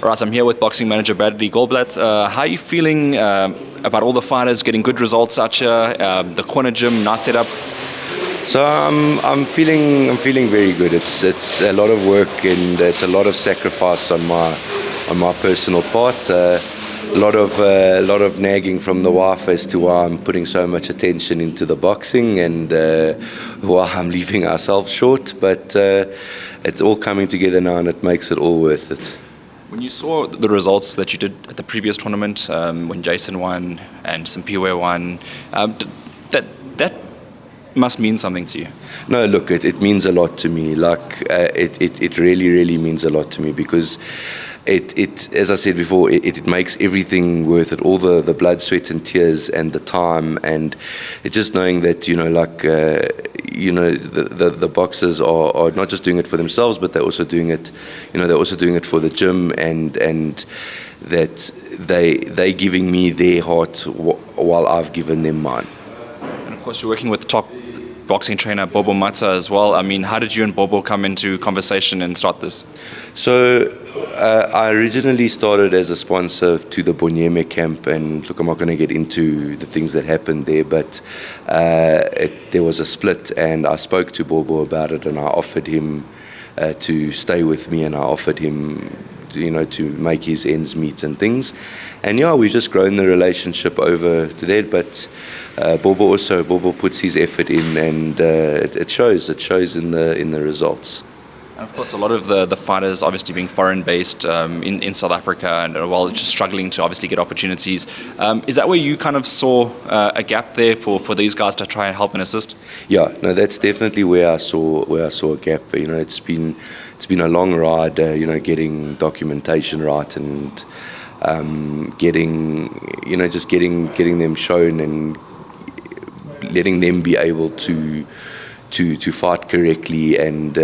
Right, I'm here with boxing manager Bradley Goldblatt. How are you feeling about all the fighters getting good results out here? The corner gym, nice setup. So I'm feeling very good. It's a lot of work and it's a lot of sacrifice on my personal part. A lot of nagging from the wife as to why I'm putting so much attention into the boxing and why I'm leaving ourselves short. But it's all coming together now, and it makes it all worth it. When you saw the results that you did at the previous tournament, when Jason won and Simpiwe won, that must mean something to you. No, look, it means a lot to me. Like it really means a lot to me because it as I said before, it makes everything worth it. All the blood, sweat, and tears, and the time, and it just knowing that the boxers are not just doing it for themselves, but they're also doing it. They're also doing it for the gym, and that they giving me their heart while I've given them mine. And of course, you're working with the top boxing trainer Bobo Mata as well. I mean, how did you and Bobo come into conversation and start this? So I originally started as a sponsor to the Bonyeme camp, and look, I'm not going to get into the things that happened there, but there was a split, and I spoke to Bobo about it, and I offered him to stay with me, and I offered him to make his ends meet and things. And we've just grown the relationship over to that, but Bobo puts his effort in, and it shows in the results. And of course, a lot of the fighters obviously being foreign based in South Africa, and while just struggling to obviously get opportunities. Is that where you kind of saw a gap there for these guys to try and help and assist? Yeah, no, that's definitely where I saw a gap. It's been a long ride. Getting documentation right and getting them shown and letting them be able to fight correctly and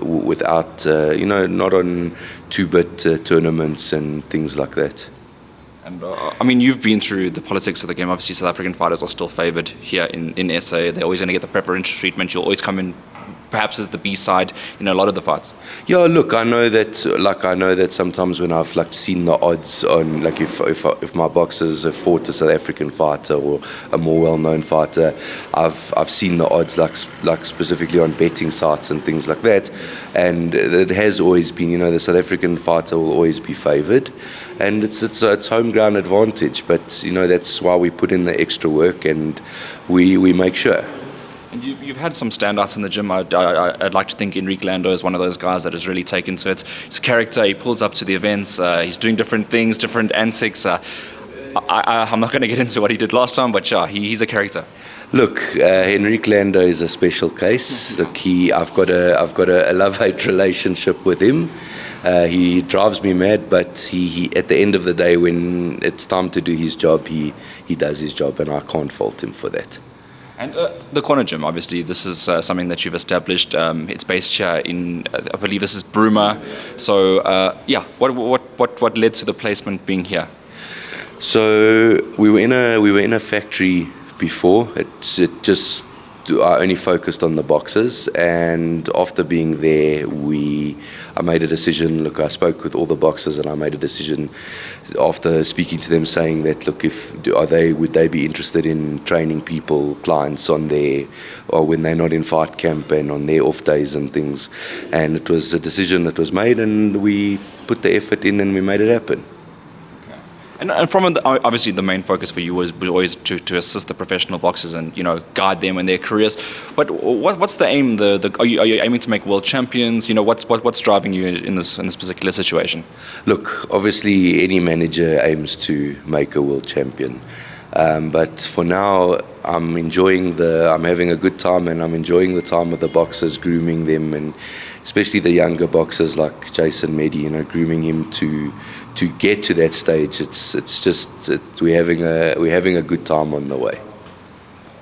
without not on two-bit tournaments and things like that. And I mean, you've been through the politics of the game. Obviously, South African fighters are still favoured here in SA. They're always going to get the preferential treatment. You'll always come in perhaps as the B side in a lot of the fights. Yeah, look, I know that sometimes when I've seen the odds on, if my boxers have fought a South African fighter or a more well-known fighter, I've seen the odds like specifically on betting sites and things like that, and it has always been, the South African fighter will always be favoured, and it's home ground advantage, but that's why we put in the extra work and we make sure. And you've had some standouts in the gym. I'd like to think Enrique Lando is one of those guys that has really taken to it. He's a character. He pulls up to the events. He's doing different things, different antics. I'm not going to get into what he did last time, but he's a character. Look, Enrique Lando is a special case. Look, I've got a love-hate relationship with him. He drives me mad, but he at the end of the day, when it's time to do his job, he does his job, and I can't fault him for that. And the corner gym, obviously, this is something that you've established. It's based here in, I believe this is Bruma. So, what led to the placement being here? So we were in a factory before. I only focused on the boxes, and after being there, I made a decision. Look, I spoke with all the boxers, and I made a decision after speaking to them, saying that look, would they be interested in training clients on or when they're not in fight camp and on their off days and things. And it was a decision that was made, and we put the effort in, and we made it happen. And from obviously the main focus for you was always to assist the professional boxers and guide them in their careers. But what's the aim? Are you aiming to make world champions? What's driving you in this particular situation? Look, obviously any manager aims to make a world champion. But for now, I'm having a good time, and I'm enjoying the time with the boxers, grooming them, and especially the younger boxers like Jason Medi, grooming him to get to that stage. We're having a good time on the way.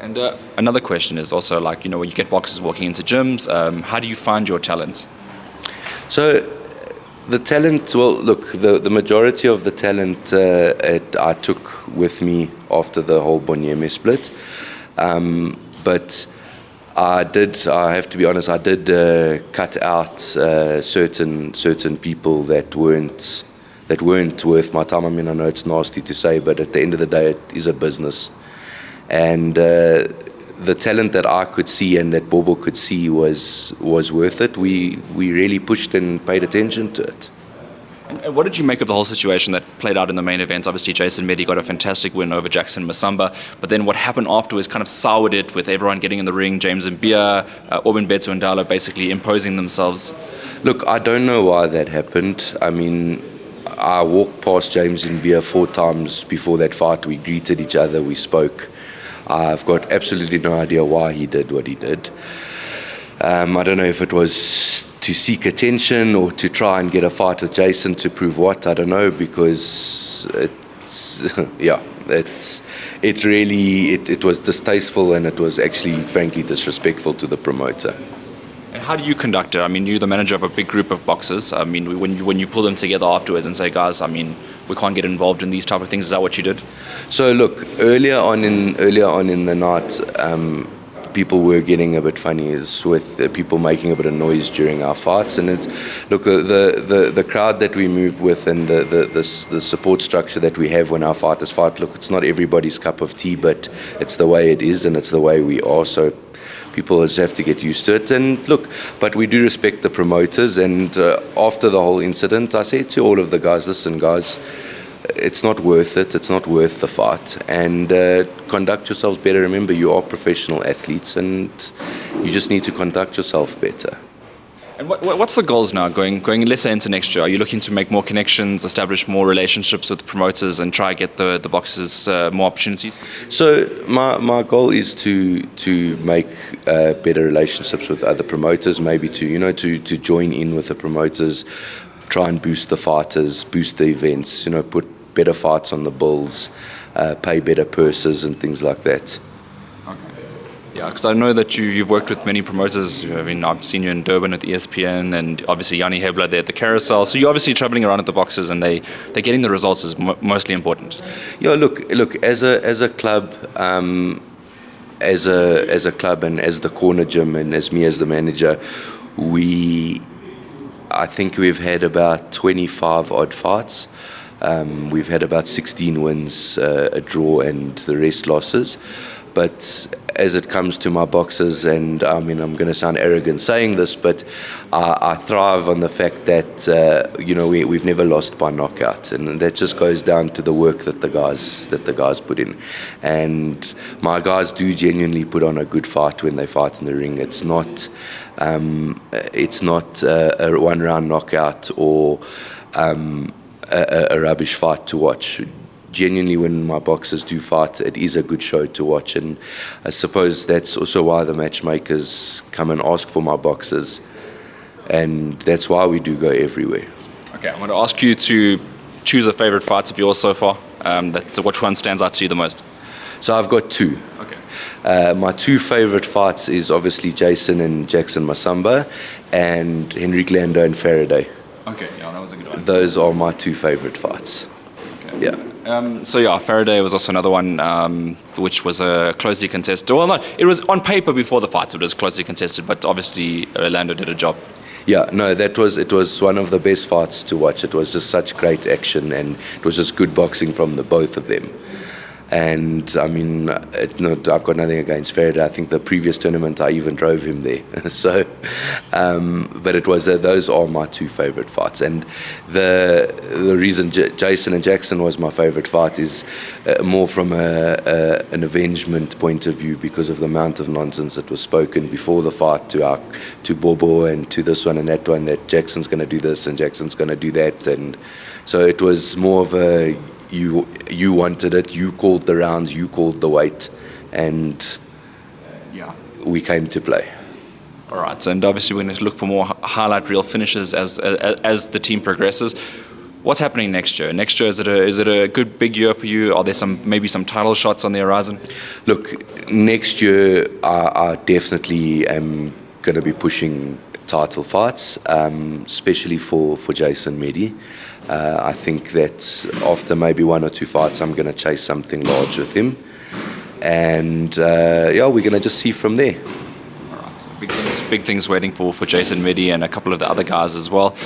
And another question is also when you get boxers walking into gyms, how do you find your talent? So the talent, well, look, the majority of the talent I took with me after the whole Bonyeme split. But I have to be honest, I did cut out certain people that weren't that weren't worth my time. I mean, I know it's nasty to say, but at the end of the day, it is a business. And the talent that I could see and that Bobo could see was worth it. We really pushed and paid attention to it. And what did you make of the whole situation that played out in the main event? Obviously, Jason Meddy got a fantastic win over Jackson Masamba, but then what happened afterwards kind of soured it with everyone getting in the ring, James Mbia, Orban Beto and Dalo basically imposing themselves. Look, I don't know why that happened. I mean, I walked past James Mbia 4 times before that fight. We greeted each other, we spoke. I've got absolutely no idea why he did what he did. I don't know if it was to seek attention or to try and get a fight with Jason to prove what, I don't know, because it's it was distasteful, and it was actually frankly disrespectful to the promoter. And how do you conduct it? I mean, you're the manager of a big group of boxers. I mean, when you pull them together afterwards and say, guys, I mean, we can't get involved in these type of things, is that what you did? So look, earlier on in the night, people were getting a bit funny with people making a bit of noise during our fights, and the crowd that we move with and the support structure that we have when our fighters fight. Look, it's not everybody's cup of tea, but it's the way it is and it's the way we are. So people just have to get used to it. And look, but we do respect the promoters. And after the whole incident, I said to all of the guys, listen, guys, it's not worth it. It's not worth the fight. And conduct yourselves better. Remember, you are professional athletes, and you just need to conduct yourself better. And what's the goals now going let's say into next year? Are you looking to make more connections, establish more relationships with promoters, and try get the boxers more opportunities? So my goal is to make better relationships with other promoters, maybe to join in with the promoters, try and boost the fighters, boost the events, put better fights on the bills, pay better purses and things like that. Yeah, because I know that you've worked with many promoters. I mean, I've seen you in Durban at the ESPN, and obviously Yanni Hebler there at the Carousel. So you're obviously traveling around at the boxes, and they're getting the results is mostly important. Yeah, look, as a club, as a club, and as the corner gym, and as me as the manager, I think we've had about 25 odd fights. We've had about 16 wins, a draw, and the rest losses. But as it comes to my boxers, and I mean, I'm going to sound arrogant saying this, but I thrive on the fact that we've never lost by knockout, and that just goes down to the work that the guys put in. And my guys do genuinely put on a good fight when they fight in the ring. It's not a 1-round knockout or a rubbish fight to watch. Genuinely, when my boxers do fight, it is a good show to watch, and I suppose that's also why the matchmakers come and ask for my boxers, and that's why we do go everywhere. Okay, I'm going to ask you to choose a favorite fight of yours so far. Which one stands out to you the most? So I've got 2. Okay. My 2 favorite fights is obviously Jason and Jackson Masamba, and Henrique Lando and Faraday. Okay, yeah, that was a good one. Those are my 2 favorite fights. Okay. Yeah. Faraday was also another one which was closely contested. Well, no, it was on paper before the fight, it was closely contested, but obviously Lando did a job. Yeah, no, it was one of the best fights to watch. It was just such great action, and it was just good boxing from the both of them. And I mean, I've got nothing against Faraday. I think the previous tournament I even drove him there. So, but it was those are my 2 favorite fights. And the reason Jason and Jackson was my favorite fight is more from an avengement point of view, because of the amount of nonsense that was spoken before the fight to Bobo and to this one and that one, that Jackson's going to do this and Jackson's going to do that. And so it was more of a you wanted it, you called the rounds, you called the weight, and we came to play. All right, and obviously we're going to look for more highlight reel finishes as the team progresses. What's happening next year? Next year, is it a good big year for you? Are there maybe some title shots on the horizon? Look, next year I definitely am going to be pushing title fights, especially for Jason Meddy. I think that after maybe 1 or 2 fights, I'm going to chase something large with him. And we're going to just see from there. All right, so big things waiting for Jason Meddy and a couple of the other guys as well.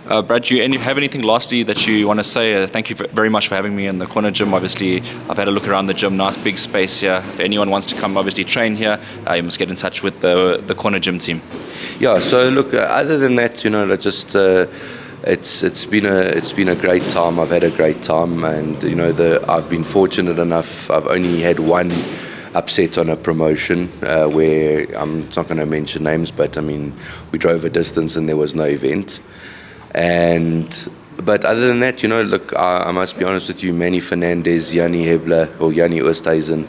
Brad, do you have anything lastly that you want to say? Thank you very much for having me in the corner gym. Obviously, I've had a look around the gym. Nice big space here. If anyone wants to come, obviously train here, you must get in touch with the corner gym team. Yeah. So look, other than that, just it's been a great time. I've had a great time, and I've been fortunate enough. I've only had one upset on a promotion where I'm not going to mention names, but I mean we drove a distance and there was no event. But other than that, look, I must be honest with you, Manny Fernandez, Yanni Hebler, or Yanni Oosthuizen,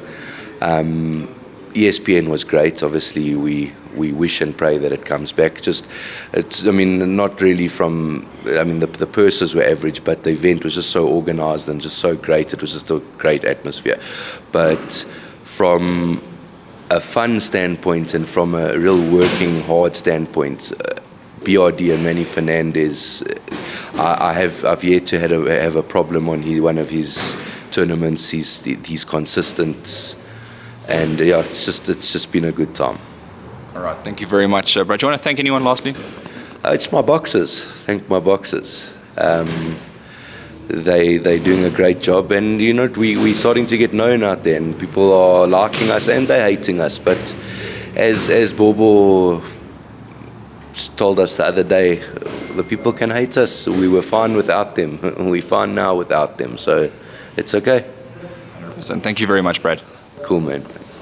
ESPN was great. Obviously, we wish and pray that it comes back. Not really the purses were average, but the event was just so organized and just so great. It was just a great atmosphere. But from a fun standpoint and from a real working hard standpoint, BRD and Manny Fernandez, I've yet to have a problem on one of his tournaments. He's consistent, and yeah, it's just been a good time. All right, thank you very much, Brad. Do you want to thank anyone lastly? It's my boxers. Thank my boxers. They're doing a great job, and we're starting to get known out there, and people are liking us and they're hating us. But as Bobo told us the other day, the people can hate us. We were fine without them. We're fine now without them. So it's okay. 100%. Thank you very much, Brad. Cool, man. Thanks.